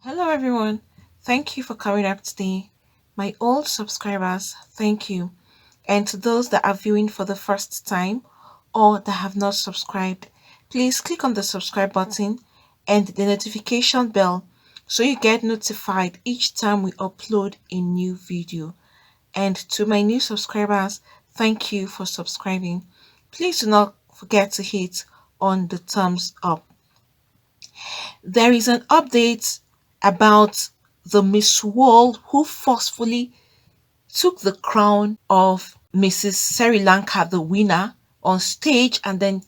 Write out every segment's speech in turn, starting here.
Hello everyone. Thank you for coming up today. My old subscribers, thank you. And to those that are viewing for the first time or that have not subscribed, please click on the subscribe button and the notification bell so you get notified each time we upload a new video. And to my new subscribers, thank you for subscribing. Please do not forget to hit on the thumbs up. There is an update about the Miss World who forcefully took the crown of Mrs. Sri Lanka, the winner, on stage and then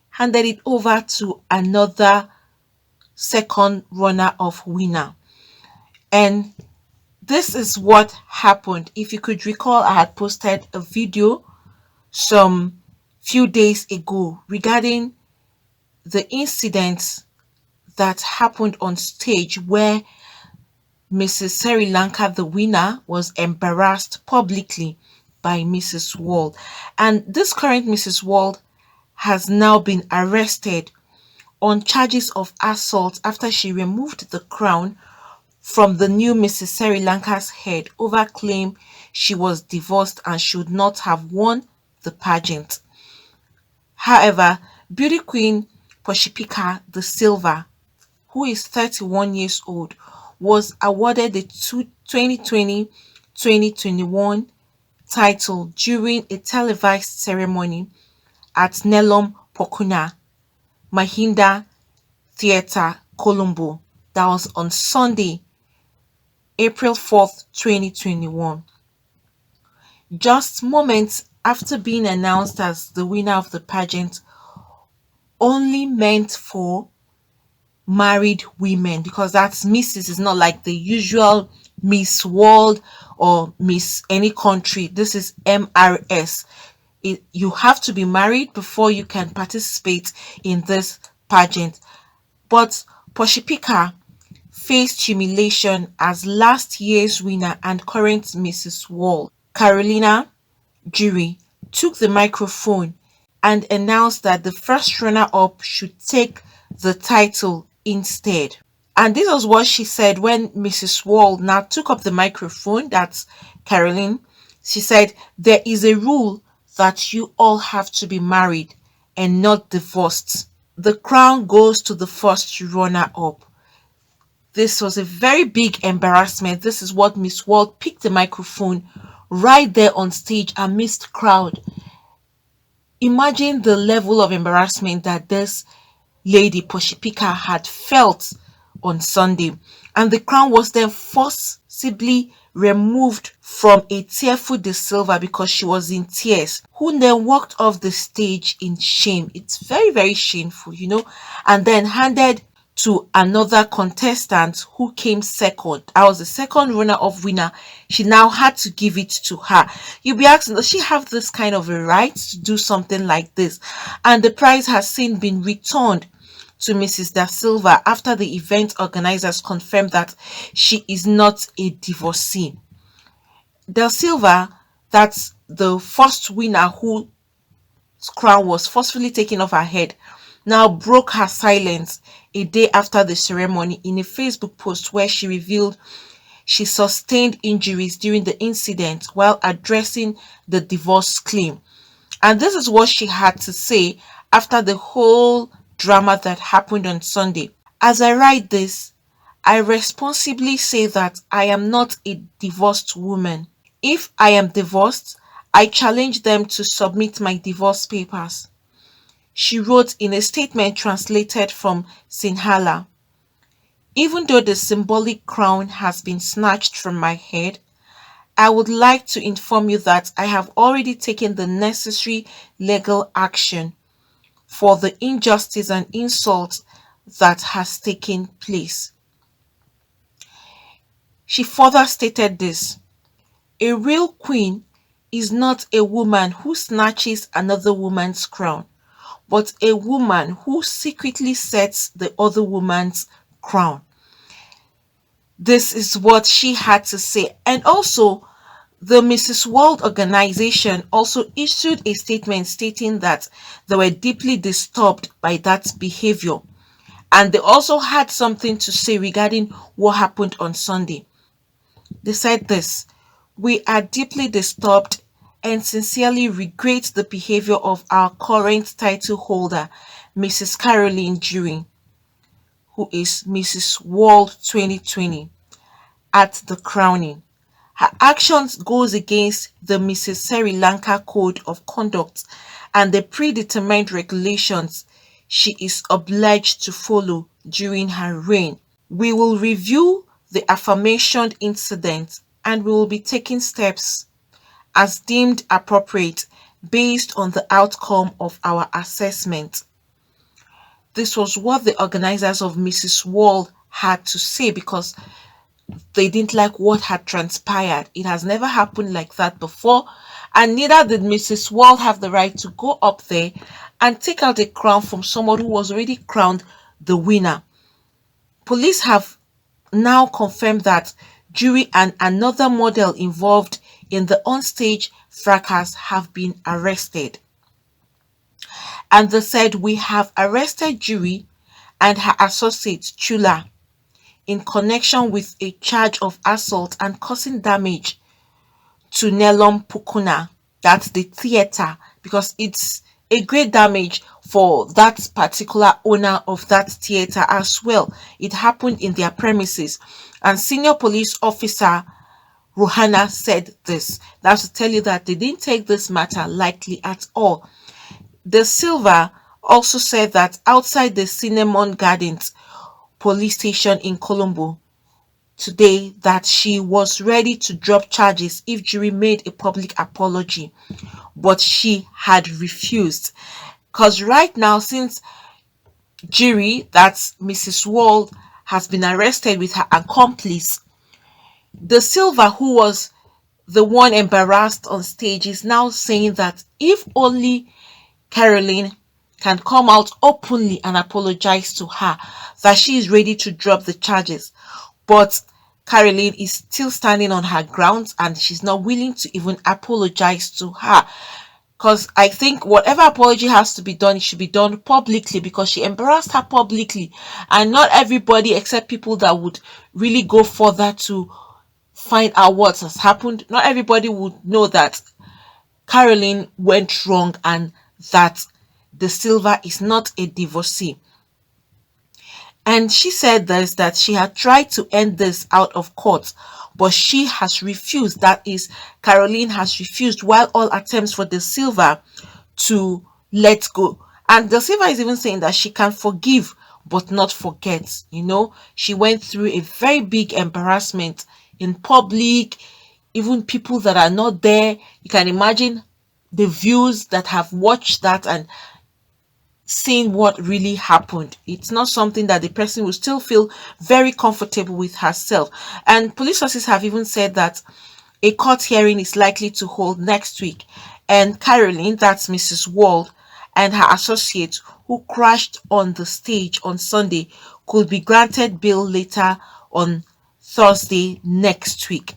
handed it over to another second runner of winner. And this is what happened. If you could recall, I had posted a video some few days ago regarding the incident that happened on stage where Mrs. Sri Lanka, the winner, was embarrassed publicly by Mrs. World. And this current Mrs. World has now been arrested on charges of assault after she removed the crown from the new Mrs. Sri Lanka's head over claim she was divorced and should not have won the pageant. However, beauty queen Poshipika the Silva, who is 31 years old, was awarded the 2020-2021 title during a televised ceremony at Nelom Pokuna Mahinda Theatre, Colombo. That was on Sunday, April 4th, 2021. Just moments after being announced as the winner of the pageant, only meant for married women, because that's Mrs. is not like the usual Miss World or Miss any country. This is MRS. You have to be married before you can participate in this pageant. But Poshipika faced humiliation as last year's winner and current Mrs. World, Carolina Jurie, took the microphone and announced that the first runner-up should take the title instead. And this was what she said when Mrs. World now took up the microphone. That's Caroline. She said, "There is a rule that you all have to be married and not divorced. The crown goes to the first runner-up." This was a very big embarrassment. This is what Miss World picked the microphone right there on stage amidst crowd. Imagine the level of embarrassment that this Lady Poshipika had felt on Sunday, and the crown was then forcibly removed from a tearful De Silva because she was in tears, who then walked off the stage in shame. It's very, very shameful, and then handed to another contestant who came second. I was the second runner-up winner. She now had to give it to her. You'll be asking, does she have this kind of a right to do something like this? And the prize has since been returned to Mrs. Da Silva after the event organizers confirmed that she is not a divorcee. Da Silva, that's the first winner whose crown was forcefully taken off her head, now broke her silence a day after the ceremony in a Facebook post where she revealed she sustained injuries during the incident while addressing the divorce claim. And this is what she had to say after the whole drama that happened on Sunday. "As I write this, I responsibly say that I am not a divorced woman. If I am divorced, I challenge them to submit my divorce papers," she wrote in a statement translated from Sinhala. "Even though the symbolic crown has been snatched from my head, I would like to inform you that I have already taken the necessary legal action for the injustice and insult that has taken place." She further stated this: "A real queen is not a woman who snatches another woman's crown, but a woman who secretly sets the other woman's crown." This is what she had to say. And also, the Mrs. World organization also issued a statement stating that they were deeply disturbed by that behavior And they also had something to say regarding what happened on Sunday. They said this: "We are deeply disturbed and sincerely regret the behavior of our current title holder, Mrs. Caroline Jurie, who is Mrs. World 2020, at the crowning. Her actions goes against the Mrs. Sri Lanka Code of Conduct and the predetermined regulations she is obliged to follow during her reign. We will review the aforementioned incident and we will be taking steps as deemed appropriate based on the outcome of our assessment." This was what the organizers of Mrs. World had to say, because they didn't like what had transpired. It has never happened like that before, and neither did Mrs. World have the right to go up there and take out a crown from someone who was already crowned the winner. Police have now confirmed that Jurie and another model involved in the onstage fracas have been arrested. And they said, "We have arrested Jurie and her associate Chula in connection with a charge of assault and causing damage to Nelom Pukuna," that's the theatre, because it's a great damage for that particular owner of that theatre as well. It happened in their premises. And senior police officer Ruhana said this. That's to tell you that they didn't take this matter lightly at all. De Silva also said that outside the Cinnamon Gardens police station in Colombo today, that she was ready to drop charges if Jurie made a public apology, but she had refused. Because right now, since Jurie, that's Mrs. World, has been arrested with her accomplice, De Silva, who was the one embarrassed on stage, is now saying that if only Caroline can come out openly and apologize to her, that she is ready to drop the charges. But Caroline is still standing on her grounds and she's not willing to even apologize to her. Because I think whatever apology has to be done, it should be done publicly, because she embarrassed her publicly. And not everybody, except people that would really go further to find out what has happened, not everybody would know that Caroline went wrong and that De Silva is not a divorcee. And she said this, that she had tried to end this out of court, but she has refused. That is, Caroline has refused, while all attempts for De Silva to let go. And De Silva is even saying that she can forgive but not forget. You know, she went through a very big embarrassment in public, even people that are not there. You can imagine the views that have watched that and seen what really happened. It's not something that the person will still feel very comfortable with herself. And police sources have even said that a court hearing is likely to hold next week, and Caroline, that's Mrs. World, and her associate who crashed on the stage on Sunday could be granted bail later on Thursday next week.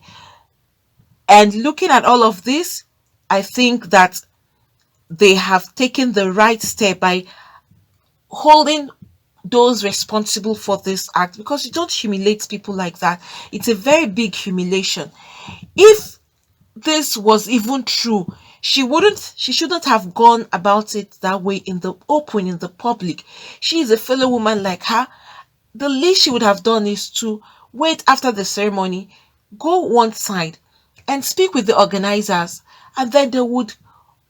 And looking at all of this, I think that they have taken the right step by holding those responsible for this act, because you don't humiliate people like that. It's a very big humiliation. If this was even true, she shouldn't have gone about it that way in the open, in the public. She is a fellow woman like her. The least she would have done is to wait after the ceremony, go one side and speak with the organizers, and then they would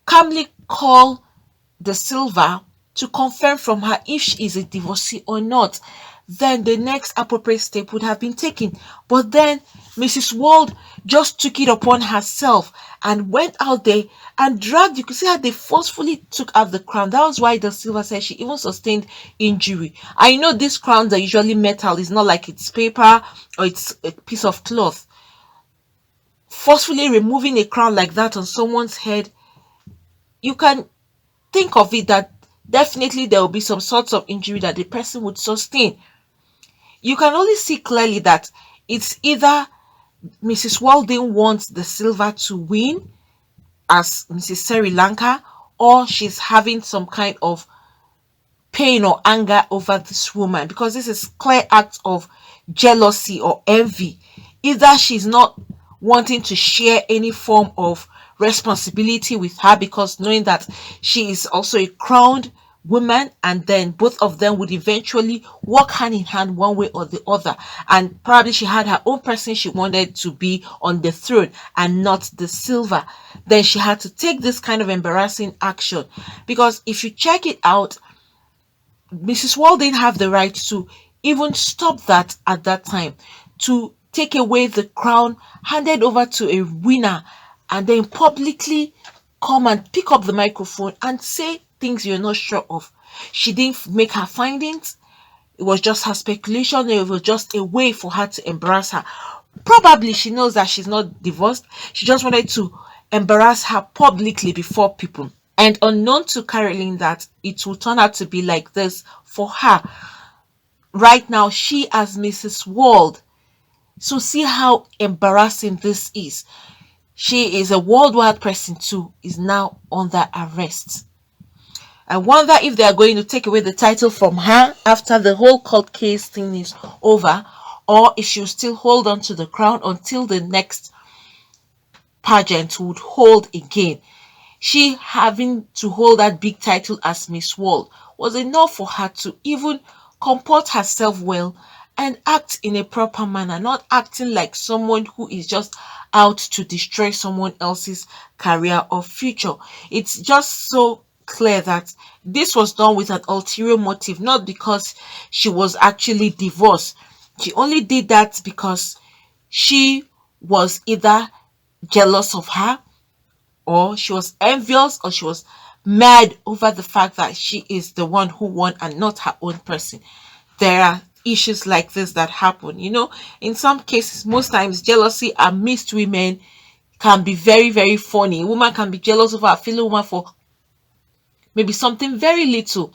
calmly call De Silva to confirm from her if she is a divorcee or not. Then the next appropriate step would have been taken. But then Mrs. World just took it upon herself and went out there and dragged. You could see how they forcefully took out the crown. That was why De Silva said she even sustained injury. I know these crowns are usually metal. It's not like it's paper or it's a piece of cloth. Forcefully removing a crown like that on someone's head, you can think of it that definitely there will be some sorts of injury that the person would sustain. You can only see clearly that it's either Mrs. Walden wants De Silva to win as Mrs. Sri Lanka, or she's having some kind of pain or anger over this woman, because this is clear act of jealousy or envy. Either she's not wanting to share any form of responsibility with her, because knowing that she is also a crowned woman, and then both of them would eventually walk hand in hand one way or the other, and probably she had her own person she wanted to be on the throne and not the silver. Then she had to take this kind of embarrassing action, because if you check it out, Mrs. Wall didn't have the right to even stop that at that time, to take away the crown, hand it over to a winner, and then publicly come and pick up the microphone and say things you're not sure of. She didn't make her findings. It was just her speculation. It was just a way for her to embarrass her. Probably she knows that she's not divorced. She just wanted to embarrass her publicly before people. And unknown to Caroline that it will turn out to be like this for her. Right now, she as Mrs. Wald. So see how embarrassing this is. She is a worldwide person too, is now under arrest. I wonder if they are going to take away the title from her after the whole court case thing is over, or if she'll still hold on to the crown until the next pageant would hold again. She having to hold that big title as Miss World was enough for her to even comport herself well and act in a proper manner, not acting like someone who is just out to destroy someone else's career or future. It's just so clear that this was done with an ulterior motive, not because she was actually divorced. She only did that because she was either jealous of her, or she was envious, or she was mad over the fact that she is the one who won and not her own person. There are issues like this that happen, in some cases. Most times jealousy amidst women can be very, very funny. A woman can be jealous of her fellow woman for maybe something very little.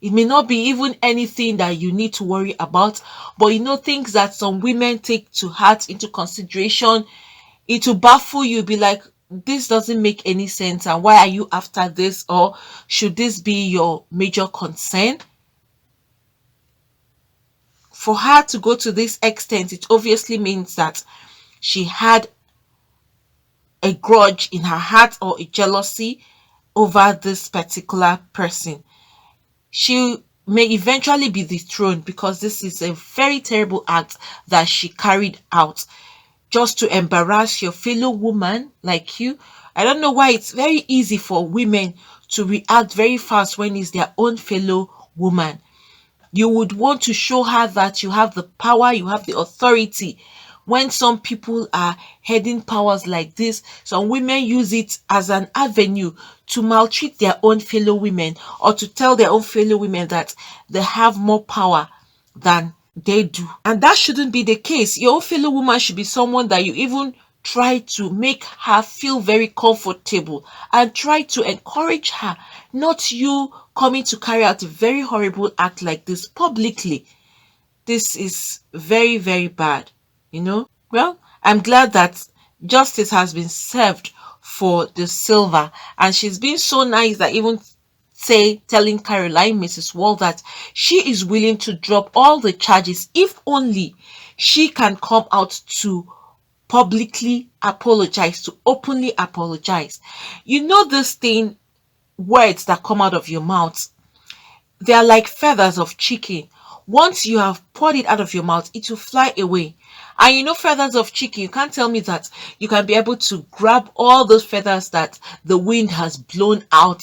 It may not be even anything that you need to worry about, but things that some women take to heart, into consideration. It will baffle you, be like, this doesn't make any sense, and why are you after this, or should this be your major concern? For her to go to this extent, it obviously means that she had a grudge in her heart or a jealousy over this particular person. She may eventually be dethroned, because this is a very terrible act that she carried out just to embarrass your fellow woman like you. I don't know why it's very easy for women to react very fast when it's their own fellow woman. You would want to show her that you have the power, you have the authority. When some people are heading powers like this, some women use it as an avenue to maltreat their own fellow women, or to tell their own fellow women that they have more power than they do. And that shouldn't be the case. Your own fellow woman should be someone that you even try to make her feel very comfortable and try to encourage her, not you coming to carry out a very horrible act like this publicly. This is very, very bad, Well, I'm glad that justice has been served for the silver, and she's been so nice that even telling Caroline, Mrs. Wall, that she is willing to drop all the charges if only she can come out to publicly apologize, to openly apologize. This thing, words that come out of your mouth, they are like feathers of chicken. Once you have poured it out of your mouth, it will fly away. And feathers of chicken, you can't tell me that you can be able to grab all those feathers that the wind has blown out.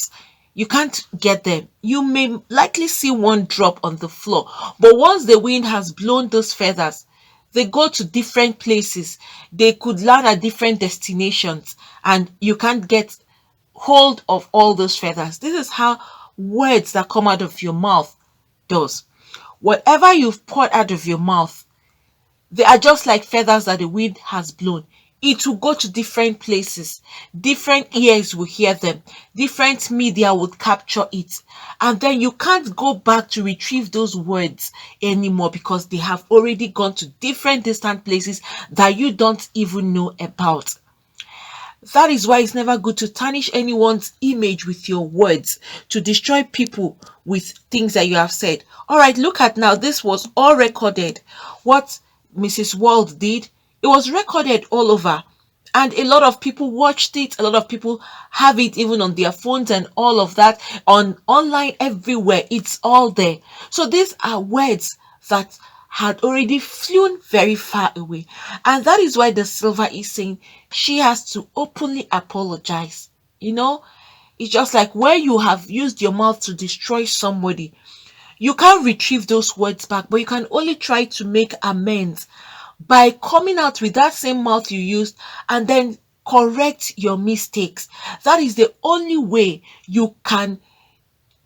You can't get them. You may likely see one drop on the floor, but once the wind has blown those feathers, they go to different places. They could land at different destinations, and you can't get hold of all those feathers. This is how words that come out of your mouth does. Whatever you've poured out of your mouth, they are just like feathers that the wind has blown. It will go to different places. Different ears will hear them. Different media will capture it. And then you can't go back to retrieve those words anymore, because they have already gone to different distant places that you don't even know about. That is why it's never good to tarnish anyone's image with your words, to destroy people with things that you have said. All right, look at now. This was all recorded. What Mrs. Wald did, it was recorded all over. And a lot of people watched it. A lot of people have it even on their phones and all of that, on online everywhere. It's all there. So these are words that had already flown very far away. And that is why the silver is saying she has to openly apologize. You know, it's just like where you have used your mouth to destroy somebody, you can't retrieve those words back, but you can only try to make amends by coming out with that same mouth you used and then correct your mistakes. That is the only way you can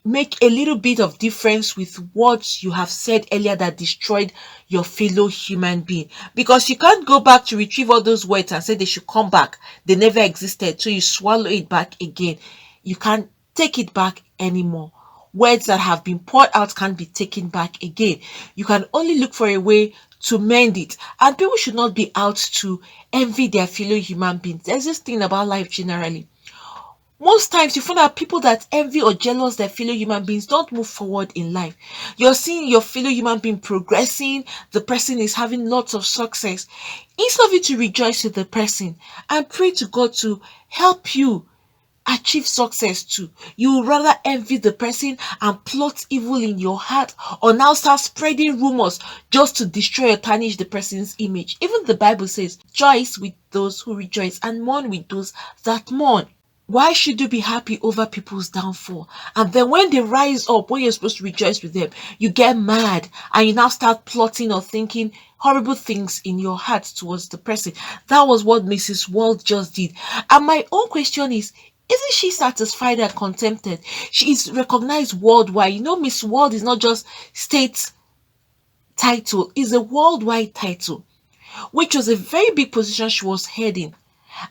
make a little bit of difference with what you have said earlier that destroyed your fellow human being, because you can't go back to retrieve all those words and say they should come back. They never existed, so you swallow it back again. You can't take it back anymore. Words that have been poured out can't be taken back again. You can only look for a way to mend it. And people should not be out to envy their fellow human beings. There's this thing about life generally. Most times you find out people that envy or jealous their fellow human beings don't move forward in life. You're seeing your fellow human being progressing, the person is having lots of success. Instead of you to rejoice with the person and pray to God to help you achieve success too, you would rather envy the person and plot evil in your heart, or now start spreading rumors just to destroy or tarnish the person's image. Even the Bible says, rejoice with those who rejoice and mourn with those that mourn. Why should you be happy over people's downfall? And then when they rise up, when you're supposed to rejoice with them, you get mad and you now start plotting or thinking horrible things in your heart towards the person. That was what Mrs. Wald just did. And my own question is, isn't she satisfied and contented? She is recognized worldwide. You know, Miss World is not just state title, it's a worldwide title, which was a very big position she was heading.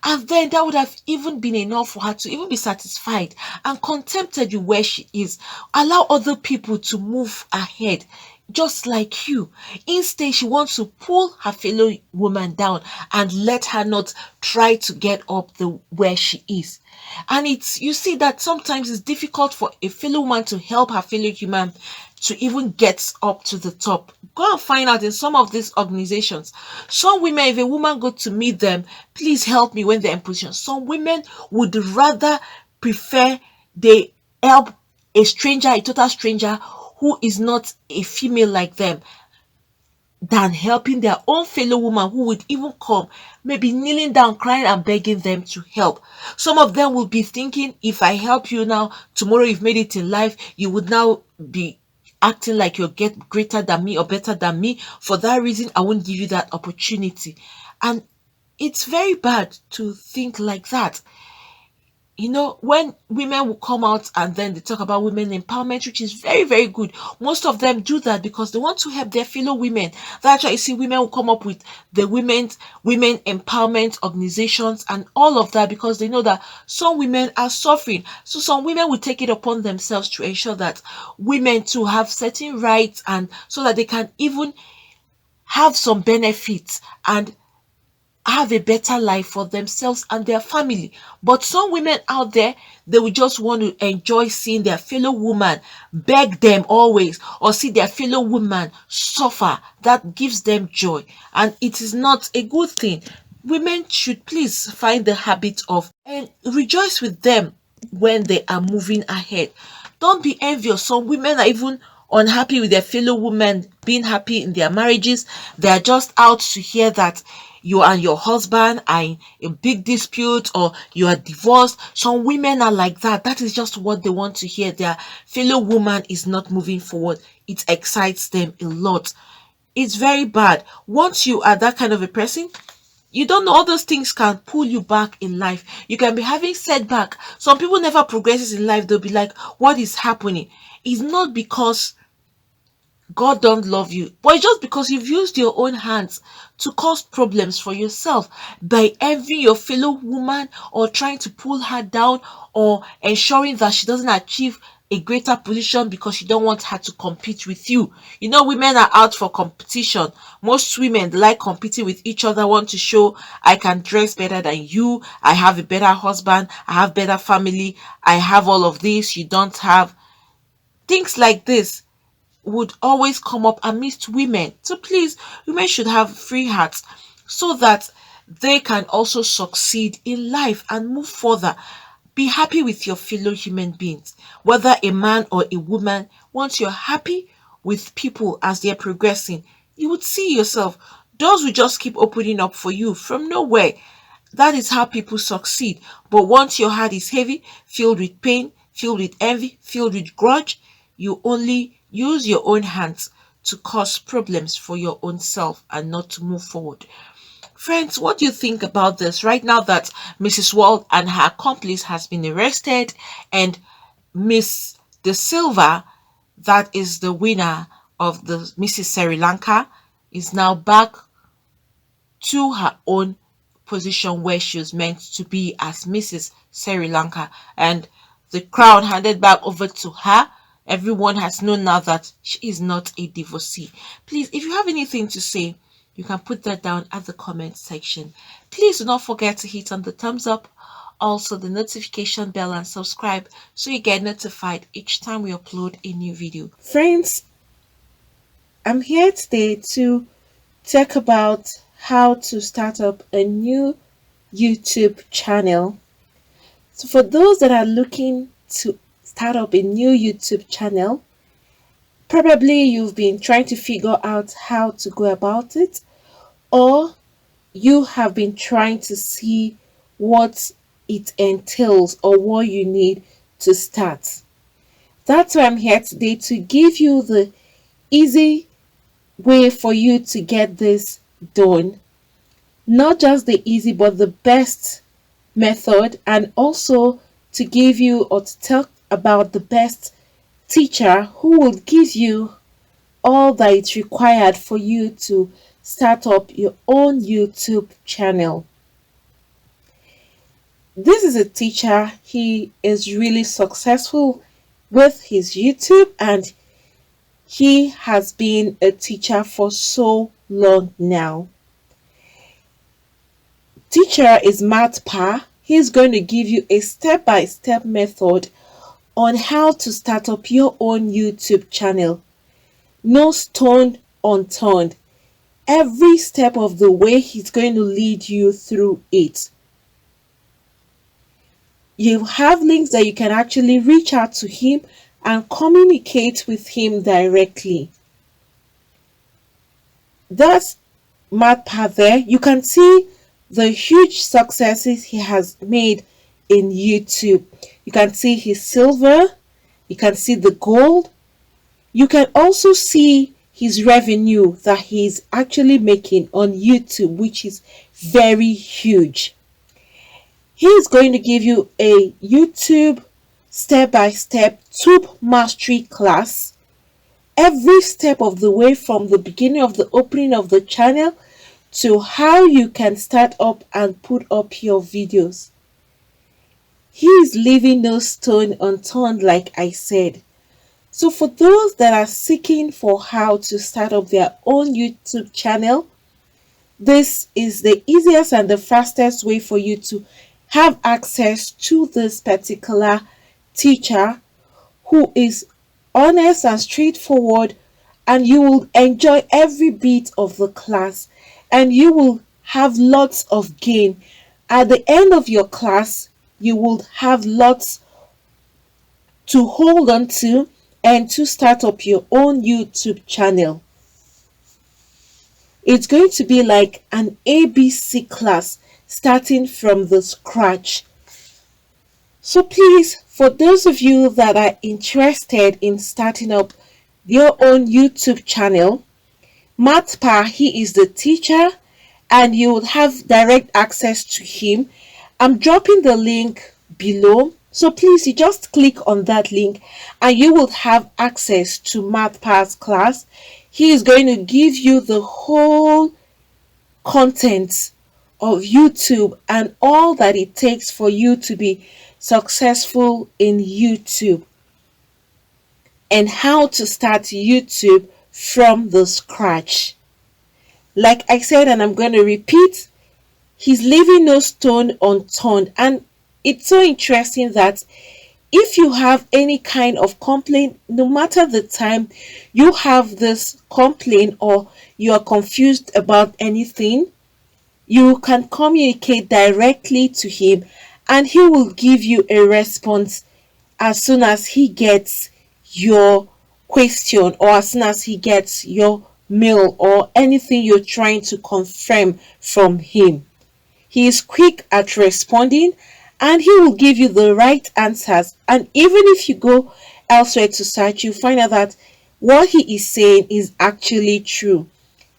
And then that would have even been enough for her to even be satisfied and contented with where she is. Allow other people to move ahead, just like you. Instead, she wants to pull her fellow woman down and let her not try to get up the where she is. And it's, you see that sometimes it's difficult for a fellow woman to help her fellow human to even get up to the top. Go and find out in some of these organizations. Some women, if a woman go to meet them, please help me when they're in position. Some women would rather prefer they help a stranger, a total stranger who is not a female like them, than helping their own fellow woman who would even come, maybe kneeling down, crying and begging them to help. Some of them will be thinking, if I help you now, tomorrow you've made it in life, you would now be acting like you're greater than me or better than me. For that reason, I won't give you that opportunity. And it's very bad to think like that. You know, when women will come out and then they talk about women empowerment, which is very, very good. Most of them do that because they want to help their fellow women. That's why you see women will come up with the women empowerment organizations and all of that, because they know that some women are suffering. So some women will take it upon themselves to ensure that women too have certain rights, and so that they can even have some benefits and have a better life for themselves and their family. But some women out there, they will just want to enjoy seeing their fellow woman beg them always, or see their fellow woman suffer. That gives them joy, and it is not a good thing. Women should please find the habit of and rejoice with them when they are moving ahead. Don't be envious. Some women are even unhappy with their fellow women being happy in their marriages. They are just out to hear that you and your husband are in a big dispute or you are divorced. Some women are like that. That is just what they want to hear. Their fellow woman is not moving forward. It excites them a lot. It's very bad. Once you are that kind of a person, you don't know, all those things can pull you back in life. You can be having setback. Some people never progresses in life. They'll be like, what is happening? It's not because God don't love you, but it's just because you've used your own hands to cause problems for yourself by envying your fellow woman or trying to pull her down or ensuring that she doesn't achieve a greater position because you don't want her to compete with you. You know, women are out for competition. Most women like competing with each other, want to show, I can dress better than you, I have a better husband, I have better family, I have all of this, you don't have. Things like this would always come up amidst women. So please, women should have free hearts so that they can also succeed in life and move further. Be happy with your fellow human beings, whether a man or a woman. Once you're happy with people as they're progressing, you would see yourself. Doors will just keep opening up for you from nowhere. That is how people succeed. But once your heart is heavy, filled with pain, filled with envy, filled with grudge, you only use your own hands to cause problems for your own self and not to move forward. Friends, what do you think about this right now that Mrs. Wald and her accomplice has been arrested and Miss De Silva, that is the winner of the Mrs. Sri Lanka, is now back to her own position where she was meant to be as Mrs. Sri Lanka, and the crown handed back over to her. Everyone has known now that she is not a divorcee. Please, if you have anything to say, you can put that down at the comment section. Please do not forget to hit on the thumbs up, also the notification bell, and subscribe so you get notified each time we upload a new video. Friends, I'm here today to talk about how to start up a new YouTube channel. So for those that are looking to start up a new YouTube channel, probably you've been trying to figure out how to go about it, or you have been trying to see what it entails or what you need to start. That's why I'm here today, to give you the easy way for you to get this done. Not just the easy, but the best method, and also to give you or to talk about the best teacher who will give you all that is required for you to start up your own YouTube channel. This is a teacher. He is really successful with his YouTube, and he has been a teacher for so long now. Teacher is Matt Pa. He's going to give you a step-by-step method on how to start up your own YouTube channel. No stone unturned. Every step of the way, he's going to lead you through it. You have links that you can actually reach out to him and communicate with him directly. That's Matt Pa there. You can see the huge successes he has made in YouTube. You can see his silver, you can see the gold, you can also see his revenue that he's actually making on YouTube, which is very huge. He is going to give you a YouTube step-by-step tube mastery class, every step of the way, from the beginning of the opening of the channel to how you can start up and put up your videos. He is leaving no stone unturned, like I said. So for those that are seeking for how to start up their own YouTube channel, this is the easiest and the fastest way for you to have access to this particular teacher who is honest and straightforward, and you will enjoy every bit of the class, and you will have lots of gain. At the end of your class, you will have lots to hold on to and to start up your own YouTube channel. It's going to be like an ABC class, starting from the scratch. So please, for those of you that are interested in starting up your own YouTube channel, Matt Pa, he is the teacher, and you will have direct access to him. I'm dropping the link below, so please, you just click on that link and you will have access to Matt Pa's class. He is going to give you the whole content of YouTube and all that it takes for you to be successful in YouTube. and how to start YouTube from the scratch. Like I said, and I'm going to repeat, he's leaving no stone unturned. And it's so interesting that if you have any kind of complaint, no matter the time you have this complaint or you are confused about anything, you can communicate directly to him and he will give you a response as soon as he gets your question or as soon as he gets your mail or anything you're trying to confirm from him. He is quick at responding and he will give you the right answers. And even if you go elsewhere to search, you find out that what he is saying is actually true.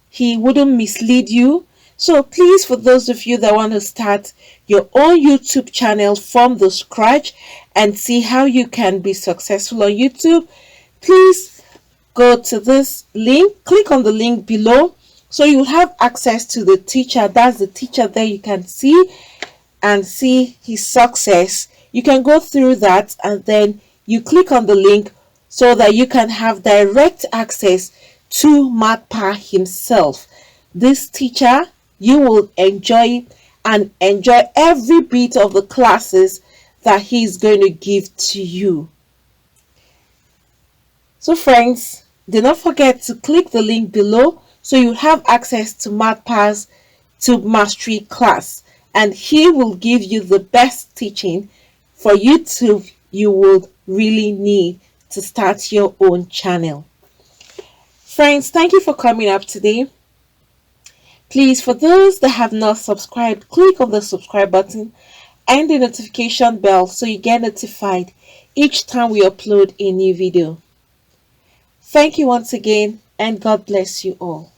He wouldn't mislead you. So please, for those of you that want to start your own YouTube channel from the scratch and see how you can be successful on YouTube, please go to this link, click on the link below, so you'll have access to the teacher. That's the teacher there you can see and see his success. You can go through that and then you click on the link so that you can have direct access to Matpa himself. This teacher, you will enjoy and enjoy every bit of the classes that he's going to give to you. So friends, do not forget to click the link below so you have access to Matpa's to Mastery class, and he will give you the best teaching for YouTube you would really need to start your own channel. Friends, thank you for coming up today. Please, for those that have not subscribed, click on the subscribe button and the notification bell so you get notified each time we upload a new video. Thank you once again, and God bless you all.